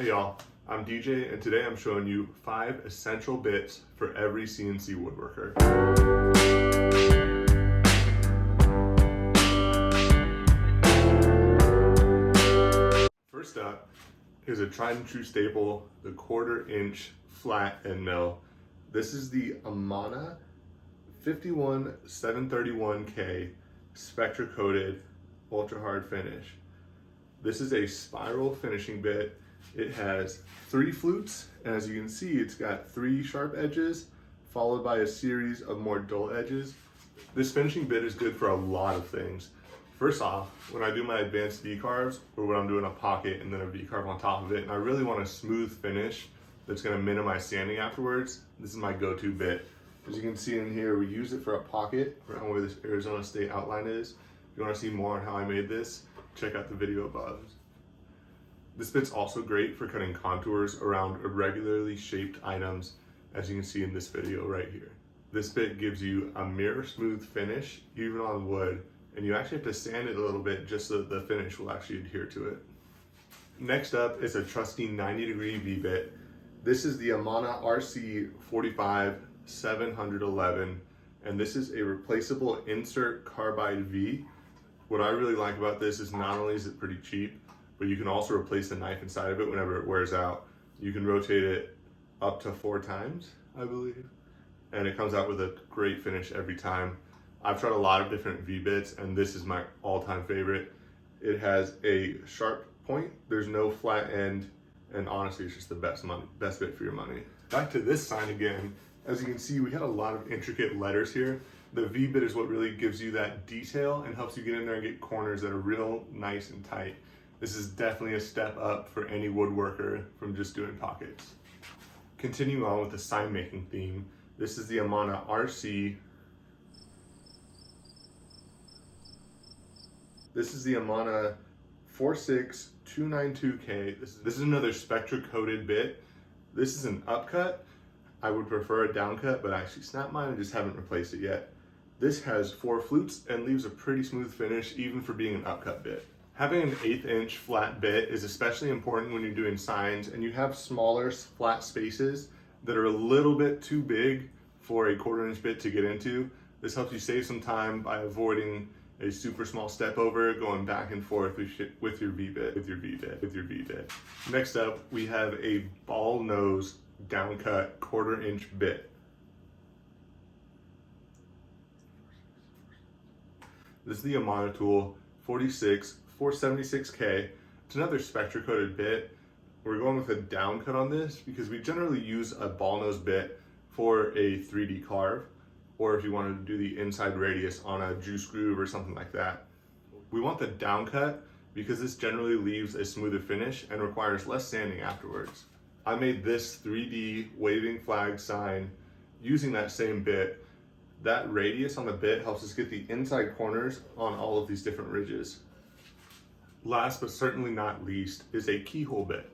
Hey y'all, I'm DJ and today I'm showing you 5 essential bits for every CNC woodworker. First up is a tried and true staple, the 1/4 inch flat end mill. This is the Amana 55711K Spektra coated ultra hard finish. This is a spiral finishing bit. It has 3 flutes, and as you can see, it's got 3 sharp edges, followed by a series of more dull edges. This finishing bit is good for a lot of things. First off, when I do my advanced V carves, or when I'm doing a pocket and then a V carve on top of it, and I really want a smooth finish that's gonna minimize sanding afterwards, this is my go-to bit. As you can see in here, we use it for a pocket around where this Arizona State outline is. If you wanna see more on how I made this, check out the video above. This bit's also great for cutting contours around irregularly shaped items, as you can see in this video right here. This bit gives you a mirror smooth finish, even on wood, and you actually have to sand it a little bit just so that the finish will actually adhere to it. Next up is a trusty 90-degree V-bit. This is the Amana RC-45711, and this is a replaceable insert carbide V. What I really like about this is not only is it pretty cheap, but you can also replace the knife inside of it whenever it wears out. You can rotate it up to 4 times, I believe, and it comes out with a great finish every time. I've tried a lot of different V-bits, and this is my all-time favorite. It has a sharp point, there's no flat end, and honestly, it's just the best bit for your money. Back to this sign again. As you can see, we had a lot of intricate letters here. The V-bit is what really gives you that detail and helps you get in there and get corners that are real nice and tight. This is definitely a step up for any woodworker from just doing pockets. Continuing on with the sign making theme, this is the Amana Amana 46292K. This is another Spektra coated bit. This is an upcut. I would prefer a downcut, but I actually snapped mine and just haven't replaced it yet. This has 4 flutes and leaves a pretty smooth finish even for being an upcut bit. Having an 1/8 inch flat bit is especially important when you're doing signs and you have smaller flat spaces that are a little bit too big for a 1/4 inch bit to get into. This helps you save some time by avoiding a super small step over, going back and forth with your V-bit. Next up, we have a ball nose downcut 1/4 inch bit. This is the Amana tool 476K. It's another Spektra coated bit. We're going with a downcut on this because we generally use a ball nose bit for a 3D carve, or if you wanted to do the inside radius on a juice groove or something like that. We want the downcut because this generally leaves a smoother finish and requires less sanding afterwards. I made this 3D waving flag sign using that same bit. That radius on the bit helps us get the inside corners on all of these different ridges. Last but certainly not least is a keyhole bit.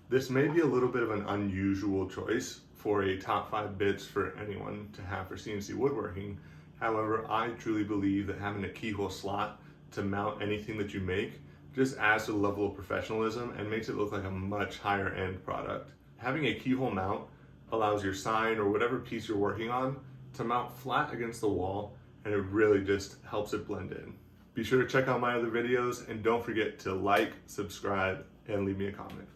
This may be a little bit of an unusual choice for a top 5 bits for anyone to have for CNC woodworking. However, I truly believe that having a keyhole slot to mount anything that you make just adds to the level of professionalism and makes it look like a much higher end product. Having a keyhole mount allows your sign or whatever piece you're working on to mount flat against the wall, and it really just helps it blend in. Be sure to check out my other videos and don't forget to like, subscribe, and leave me a comment.